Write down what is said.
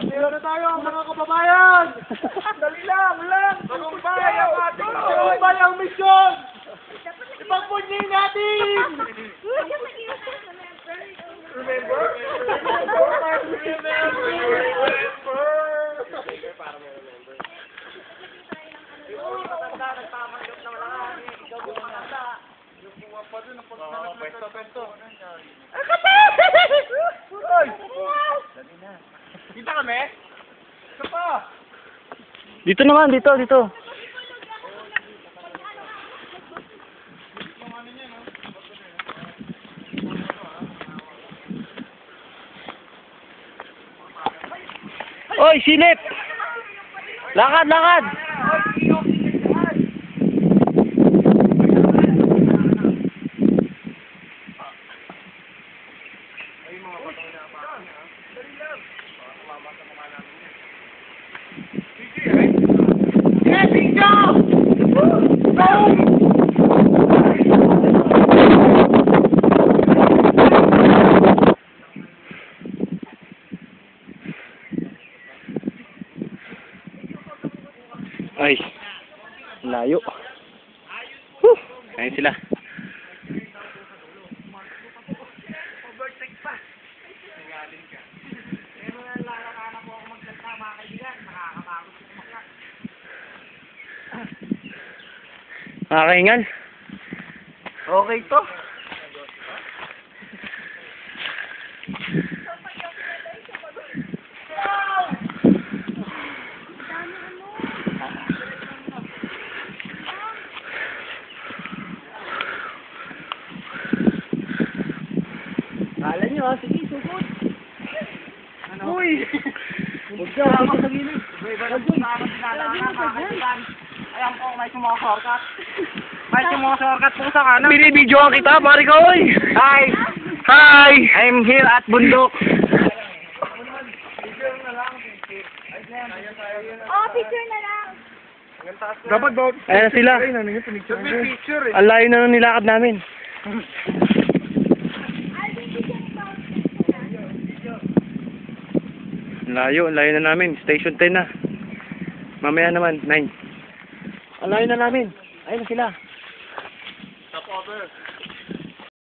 Dito na tayo mga kababayan! Dali lang! Tagumpay ang misyon! Ipagpunyin natin! Remember? Kita kami? Isa pa! Dito naman, dito. Oy, silip! Lakad! Ay, layo. Ayun sila. Nakakaingal. Okay to. Kala nyo, sige, sugod. Uy! Huwag ka, huwag sa gilid. Ayan po, may sumusorkat. May sumusorkat po sa kanan. Binibidyoan kita, pare ko, oy! Hi! Hi! I'm here at bundok. Oh, picture na lang. Dapat ba? Ayan na sila. Picture eh. Ang layo na nung nilakad namin. Ang layo na namin. Station 10 na. Mamaya naman, 9. Ang layo na namin. Ayun na sila.